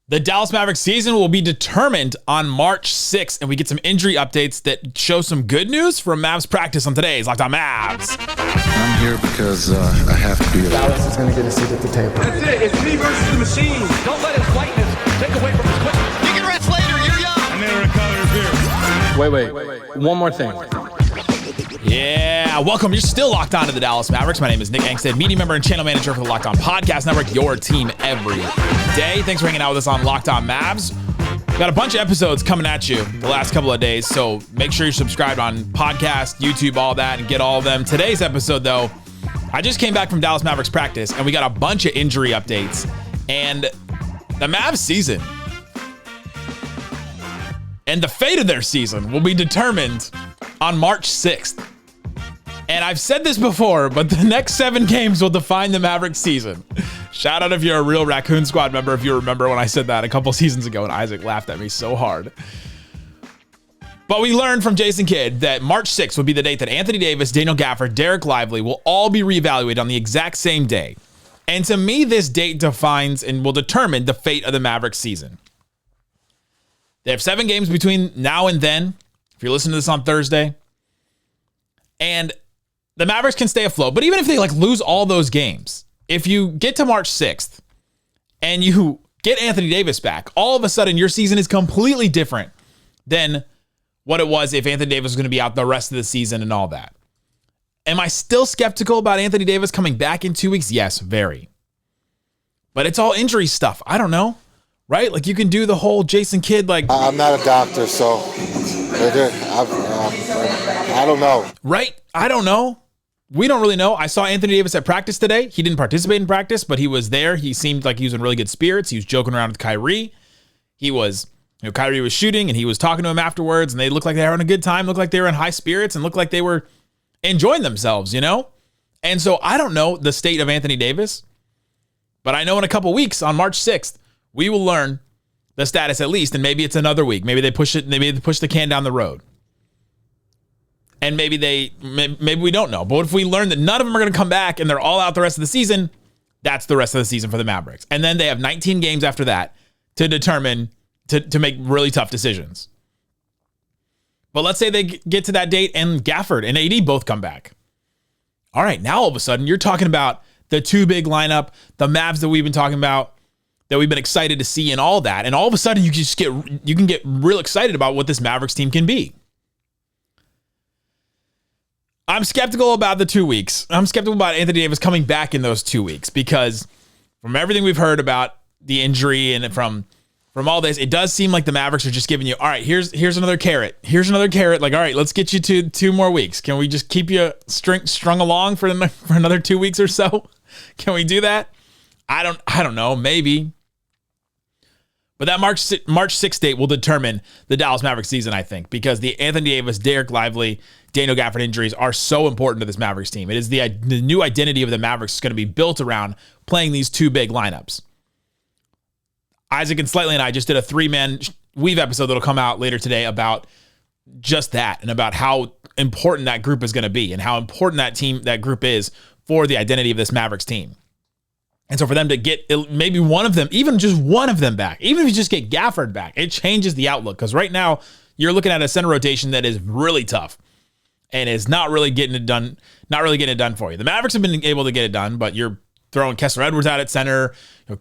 The Dallas Mavericks season will be determined on March 6th, and we get some injury updates that show some good news from Mavs practice on today's Locked On Mavs. I'm here because I have to be here. Dallas is going to get a seat at the table. That's it. It's me versus the machine. Don't let his whiteness take away from his quickness. You can rest later. You're young. I never recovered beer. Wait. One more thing. Yeah, welcome. You're still locked on to the Dallas Mavericks. My name is Nick Angstadt, media member and channel manager for the Locked On Podcast Network, your team every day. Thanks for hanging out with us on Locked On Mavs. Got a bunch of episodes coming at you the last couple of days, so make sure you're subscribed on podcast, YouTube, all that, and get all of them. Today's episode, though, I just came back from Dallas Mavericks practice, and we got a bunch of injury updates. And the Mavs season and the fate of their season will be determined on March 6th. And I've said this before, but the next 7 games will define the Mavericks season. Shout out if you're a real Raccoon Squad member, if you remember when I said that a couple seasons ago, and Isaac laughed at me so hard. But we learned from Jason Kidd that March 6th would be the date that Anthony Davis, Daniel Gafford, Dereck Lively will all be reevaluated on the exact same day. And to me, this date defines and will determine the fate of the Mavericks season. They have 7 games between now and then, if you're listening to this on Thursday. And the Mavericks can stay afloat, but even if they lose all those games, if you get to March 6th and you get Anthony Davis back, all of a sudden your season is completely different than what it was if Anthony Davis was going to be out the rest of the season and all that. Am I still skeptical about Anthony Davis coming back in 2 weeks? Yes, very. But it's all injury stuff. I don't know, right? You can do the whole Jason Kidd, I'm not a doctor, so I don't know. Right? I don't know. We don't really know. I saw Anthony Davis at practice today. He didn't participate in practice, but he was there. He seemed like he was in really good spirits. He was joking around with Kyrie. Kyrie was shooting, and he was talking to him afterwards, and they looked like they were having a good time, looked like they were in high spirits, and looked like they were enjoying themselves, And so I don't know the state of Anthony Davis, but I know in a couple weeks, on March 6th, we will learn the status at least, and maybe it's another week. Maybe they push the can down the road. And maybe we don't know. But if we learn that none of them are going to come back and they're all out the rest of the season, that's the rest of the season for the Mavericks. And then they have 19 games after that to determine, to make really tough decisions. But let's say they get to that date and Gafford and AD both come back. All right, now all of a sudden you're talking about the 2 big lineup, the Mavs that we've been talking about, that we've been excited to see and all that. And all of a sudden you can get real excited about what this Mavericks team can be. I'm skeptical about the 2 weeks. I'm skeptical about Anthony Davis coming back in those 2 weeks because from everything we've heard about the injury and from all this, it does seem like the Mavericks are just giving you, all right, here's another carrot. Here's another carrot. All right, let's get you to 2 more weeks. Can we just keep you strung along for another 2 weeks or so? Can we do that? I don't know. Maybe. But that March 6th date will determine the Dallas Mavericks season, I think, because the Anthony Davis, Dereck Lively, Daniel Gafford injuries are so important to this Mavericks team. It is the new identity of the Mavericks is going to be built around playing these 2 big lineups. Isaac and Slightly and I just did a 3-man weave episode that'll come out later today about just that and about how important that group is going to be and how important that group is for the identity of this Mavericks team. And so for them to get maybe one of them, even just one of them back, even if you just get Gafford back, it changes the outlook. Because right now you're looking at a center rotation that is really tough and is not really getting it done for you. The Mavericks have been able to get it done, but you're throwing Kessler Edwards out at center.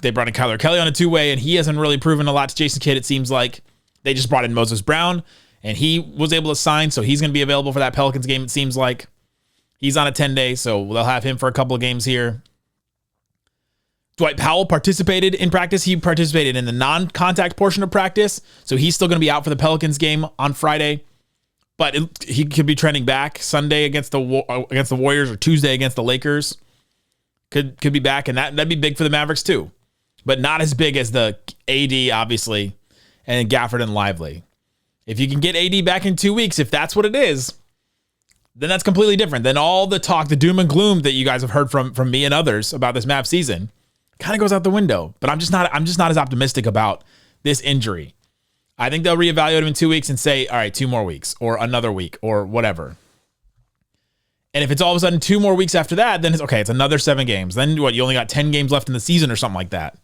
They brought in Kyler Kelly on a 2-way, and he hasn't really proven a lot to Jason Kidd, it seems like. They just brought in Moses Brown, and he was able to sign, so he's going to be available for that Pelicans game, it seems like. He's on a 10-day, so they'll have him for a couple of games here. Dwight Powell participated in practice. He participated in the non-contact portion of practice, so he's still going to be out for the Pelicans game on Friday. But he could be trending back Sunday against the Warriors or Tuesday against the Lakers. Could be back, and that'd be big for the Mavericks too. But not as big as the AD, obviously, and Gafford and Lively. If you can get AD back in 2 weeks, if that's what it is, then that's completely different than all the talk, the doom and gloom that you guys have heard from me and others about this Mavs season. Kind of goes out the window. But I'm just not as optimistic about this injury. I think they'll reevaluate him in 2 weeks and say, all right, 2 more weeks or another week or whatever. And if it's all of a sudden 2 more weeks after that, then it's okay. It's another 7 games. Then what? You only got 10 games left in the season or something like that.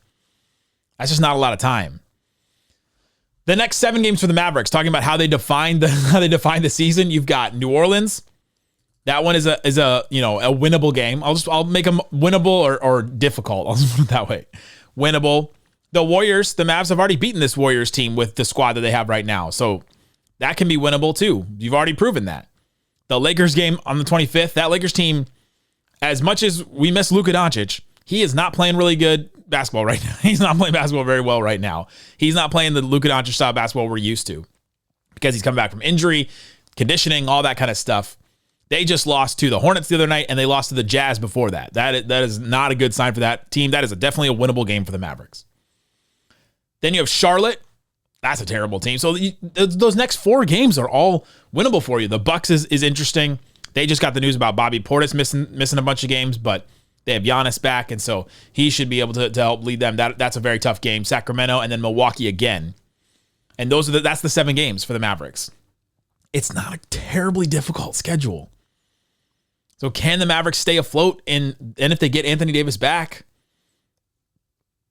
That's just not a lot of time. The next 7 games for the Mavericks, talking about how they define the season. You've got New Orleans. That one is a winnable game. I'll make them winnable or difficult. I'll just put it that way. Winnable. The Warriors, the Mavs have already beaten this Warriors team with the squad that they have right now. So that can be winnable too. You've already proven that. The Lakers game on the 25th, that Lakers team, as much as we miss Luka Doncic, he is not playing really good basketball right now. He's not playing basketball very well right now. He's not playing the Luka Doncic style basketball we're used to because he's coming back from injury, conditioning, all that kind of stuff. They just lost to the Hornets the other night, and they lost to the Jazz before that. That is not a good sign for that team. That is definitely a winnable game for the Mavericks. Then you have Charlotte. That's a terrible team. So those next 4 games are all winnable for you. The Bucks is interesting. They just got the news about Bobby Portis missing a bunch of games, but they have Giannis back, and so he should be able to help lead them. That's a very tough game. Sacramento and then Milwaukee again. And that's the 7 games for the Mavericks. It's not a terribly difficult schedule. So can the Mavericks stay afloat? And if they get Anthony Davis back,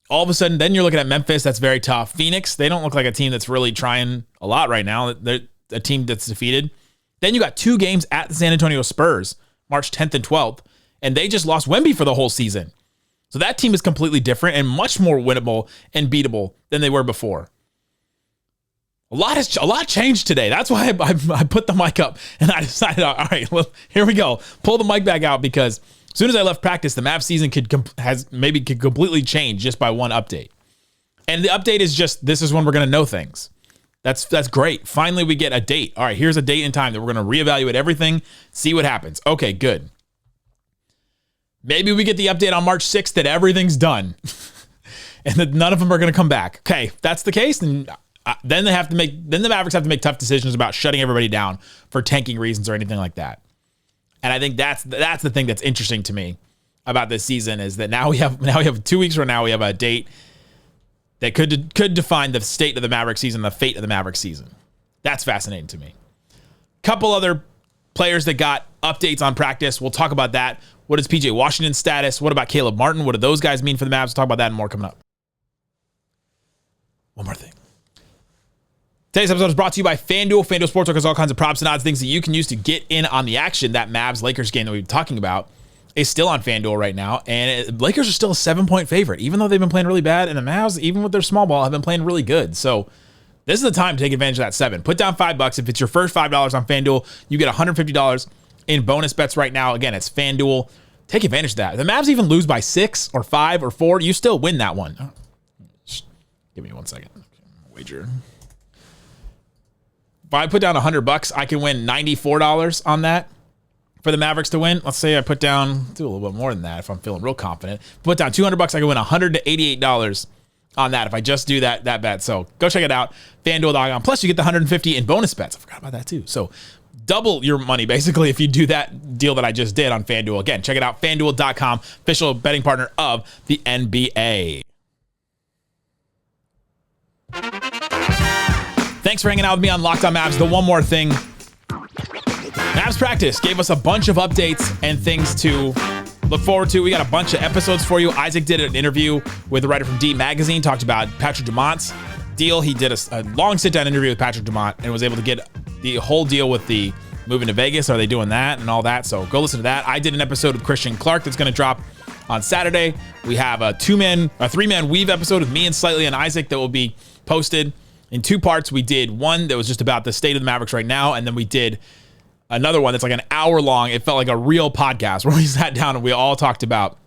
all of a sudden, then you're looking at Memphis. That's very tough. Phoenix, they don't look like a team that's really trying a lot right now. They're a team that's defeated. Then you got 2 games at the San Antonio Spurs, March 10th and 12th, and they just lost Wemby for the whole season. So that team is completely different and much more winnable and beatable than they were before. A lot changed today. That's why I put the mic up and I decided, all right, well, here we go. Pull the mic back out because as soon as I left practice, the Mavs season could completely change just by one update. And the update is just, this is when we're going to know things. That's great. Finally, we get a date. All right, here's a date and time that we're going to reevaluate everything, see what happens. Okay, good. Maybe we get the update on March 6th that everything's done and that none of them are going to come back. Okay, if that's the case, then the Mavericks have to make tough decisions about shutting everybody down for tanking reasons or anything like that. And I think that's the thing that's interesting to me about this season is that now we have 2 weeks from now we have a date that could define the state of the Mavericks season, the fate of the Mavericks season. That's fascinating to me. Couple other players that got updates on practice. We'll talk about that. What is PJ Washington's status? What about Caleb Martin? What do those guys mean for the Mavs? We'll talk about that and more coming up. One more thing. Today's episode is brought to you by FanDuel. FanDuel Sportsbook has all kinds of props and odds, things that you can use to get in on the action. That Mavs-Lakers game that we've been talking about is still on FanDuel right now, and Lakers are still a 7-point favorite, even though they've been playing really bad, and the Mavs, even with their small ball, have been playing really good. So this is the time to take advantage of that 7. Put down $5. If it's your first $5 on FanDuel, you get $150 in bonus bets right now. Again, it's FanDuel. Take advantage of that. If the Mavs even lose by 6 or 5 or 4, you still win that one. Give me 1 second. Wager. If I put down $100, I can win $94 on that for the Mavericks to win. Let's say I put down, do a little bit more than that if I'm feeling real confident. Put down $200, I can win $188 on that if I just do that bet. So go check it out, FanDuel.com. Plus you get the $150 in bonus bets. I forgot about that too. So double your money basically if you do that deal that I just did on FanDuel. Again, check it out, FanDuel.com, official betting partner of the NBA. Thanks for hanging out with me on Locked On Mavs. The one more thing. Mavs practice gave us a bunch of updates and things to look forward to. We got a bunch of episodes for you. Isaac did an interview with a writer from D Magazine, talked about Patrick Dumont's deal. He did a long sit-down interview with Patrick Dumont and was able to get the whole deal with the moving to Vegas. Are they doing that and all that? So go listen to that. I did an episode with Christian Clark that's going to drop on Saturday. We have a 3-man weave episode with me and Slightly and Isaac that will be posted in 2 parts. We did one that was just about the state of the Mavericks right now, and then we did another one that's like an hour long. It felt like a real podcast where we sat down and we all talked about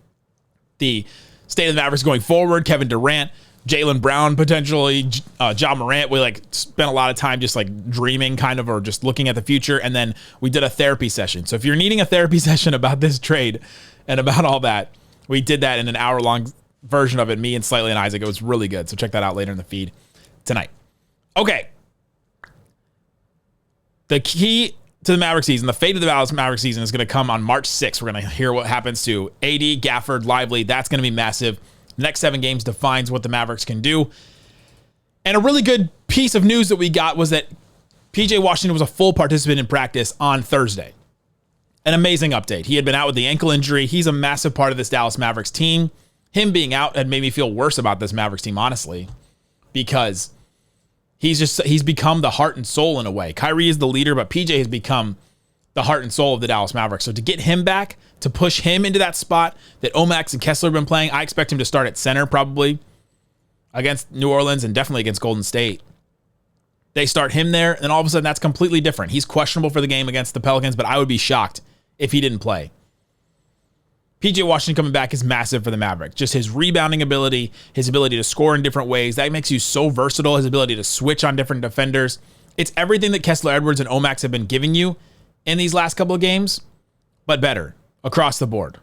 the state of the Mavericks going forward, Kevin Durant, Jaylen Brown potentially, Ja Morant. We spent a lot of time just dreaming kind of, or just looking at the future, and then we did a therapy session. So if you're needing a therapy session about this trade and about all that, we did that in an hour long version of it, me and Slightly and Isaac. It was really good. So check that out later in the feed tonight. Okay. The key to the Maverick season, the fate of the Dallas Maverick season is going to come on March 6th. We're going to hear what happens to AD, Gafford, Lively. That's going to be massive. The next 7 games defines what the Mavericks can do. And a really good piece of news that we got was that PJ Washington was a full participant in practice on Thursday. An amazing update. He had been out with the ankle injury. He's a massive part of this Dallas Mavericks team. Him being out had made me feel worse about this Mavericks team, honestly, because he's become the heart and soul in a way. Kyrie is the leader, but PJ has become the heart and soul of the Dallas Mavericks. So to get him back, to push him into that spot that Omax and Kessler have been playing, I expect him to start at center probably against New Orleans and definitely against Golden State. They start him there, and all of a sudden that's completely different. He's questionable for the game against the Pelicans, but I would be shocked if he didn't play. PJ Washington coming back is massive for the Mavericks. Just his rebounding ability, his ability to score in different ways, that makes you so versatile, his ability to switch on different defenders. It's everything that Kessler Edwards and Omax have been giving you in these last couple of games, but better across the board.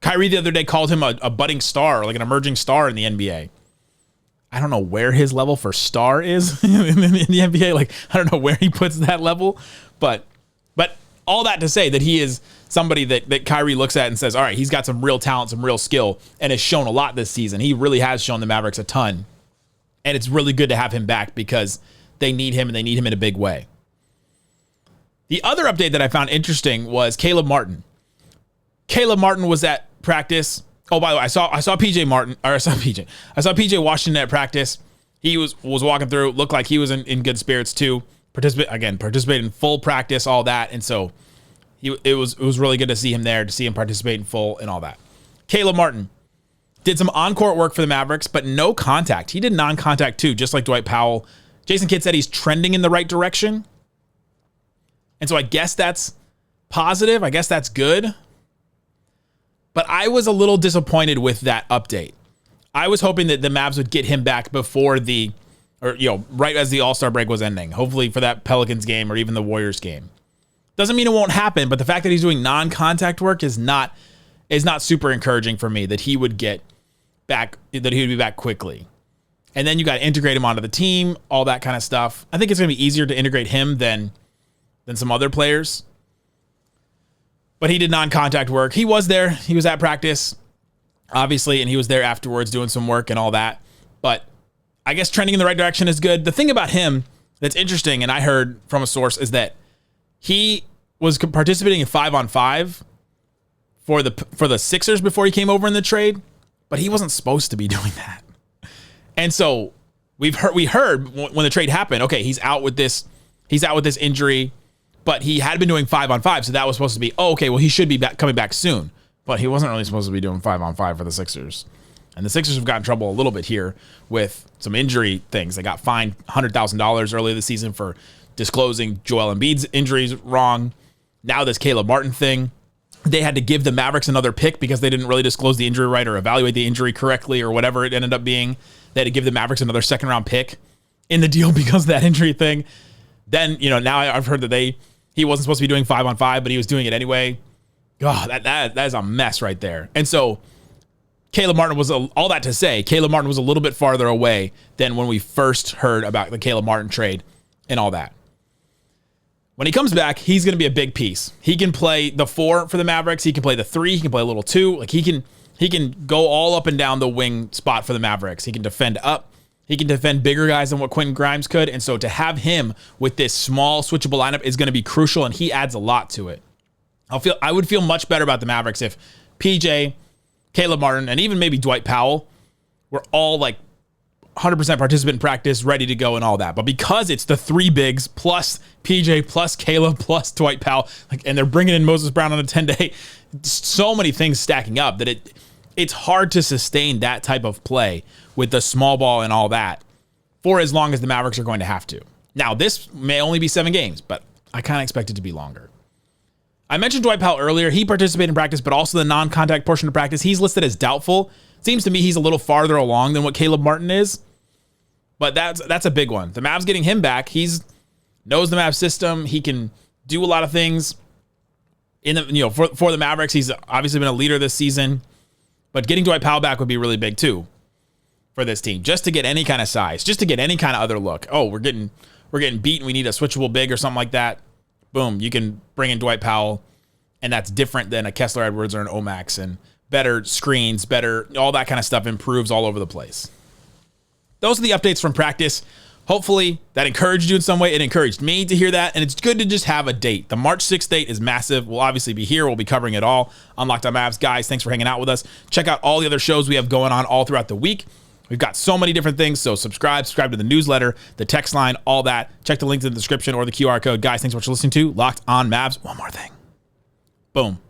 Kyrie the other day called him a budding star, like an emerging star in the NBA. I don't know where his level for star is in the NBA. Like, I don't know where he puts that level, but all that to say that he is somebody that Kyrie looks at and says, all right, he's got some real talent, some real skill, and has shown a lot this season. He really has shown the Mavericks a ton, and it's really good to have him back because they need him, and they need him in a big way. The other update that I found interesting was Caleb Martin. Caleb Martin was at practice. Oh, by the way, I saw PJ Washington at practice. He was walking through, looked like he was in good spirits too. Participated in full practice, all that, and so it was really good to see him there, to see him participate in full and all that. Caleb Martin did some on-court work for the Mavericks, but no contact. He did non-contact too, just like Dwight Powell. Jason Kidd said he's trending in the right direction, and so I guess that's positive. I guess that's good. But I was a little disappointed with that update. I was hoping that the Mavs would get him back before right as the All-Star break was ending. Hopefully for that Pelicans game or even the Warriors game. Doesn't mean it won't happen, but the fact that he's doing non-contact work is not super encouraging for me that he would get back, that he would be back quickly. And then you got to integrate him onto the team, all that kind of stuff. I think it's going to be easier to integrate him than some other players. But he did non-contact work. He was there. He was at practice, obviously, and he was there afterwards doing some work and all that. But I guess trending in the right direction is good. The thing about him that's interesting, and I heard from a source, is that he was participating in 5-on-5 for the Sixers before he came over in the trade, but he wasn't supposed to be doing that. And so we heard when the trade happened, okay, he's out with this injury, but he had been doing 5-on-5, so that was supposed to be, he should be coming back soon. But he wasn't really supposed to be doing 5-on-5 for the Sixers. And the Sixers have gotten in trouble a little bit here with some injury things. They got fined $100,000 earlier this season for disclosing Joel Embiid's injuries wrong. Now this Caleb Martin thing. They had to give the Mavericks another pick because they didn't really disclose the injury right or evaluate the injury correctly or whatever it ended up being. They had to give the Mavericks another second-round pick in the deal because of that injury thing. Then, now I've heard that he wasn't supposed to be doing 5-on-5, but he was doing it anyway. God, that is a mess right there. And so Caleb Martin was, all that to say, Caleb Martin was a little bit farther away than when we first heard about the Caleb Martin trade and all that. When he comes back, he's going to be a big piece. He can play the 4 for the Mavericks. He can play the 3. He can play a little 2. Like he can go all up and down the wing spot for the Mavericks. He can defend up. He can defend bigger guys than what Quentin Grimes could. And so to have him with this small switchable lineup is going to be crucial, and he adds a lot to it. I would feel much better about the Mavericks if PJ, Caleb Martin, and even maybe Dwight Powell were all like 100% participant in practice, ready to go and all that. But because it's the 3 bigs plus PJ plus Caleb plus Dwight Powell, and they're bringing in Moses Brown on a 10-day, so many things stacking up that it's hard to sustain that type of play with the small ball and all that for as long as the Mavericks are going to have to. Now, this may only be 7 games, but I kind of expect it to be longer. I mentioned Dwight Powell earlier. He participated in practice, but also the non-contact portion of practice. He's listed as doubtful. Seems to me he's a little farther along than what Caleb Martin is. But that's a big one. The Mavs getting him back. Knows the Mavs system. He can do a lot of things for the Mavericks. He's obviously been a leader this season. But getting Dwight Powell back would be really big too for this team. Just to get any kind of size, just to get any kind of other look. Oh, we're getting beat and we need a switchable big or something like that. Boom, you can bring in Dwight Powell, and that's different than a Kessler Edwards or an Omax, and better screens, better, all that kind of stuff improves all over the place. Those are the updates from practice. Hopefully that encouraged you in some way. It encouraged me to hear that, and it's good to just have a date. The March 6th date is massive. We'll obviously be here. We'll be covering it all on Locked On Mavs. Guys, thanks for hanging out with us. Check out all the other shows we have going on all throughout the week. We've got so many different things. So subscribe to the newsletter, the text line, all that. Check the links in the description or the QR code. Guys, thanks so much for listening to Locked on Mavs. One more thing. Boom.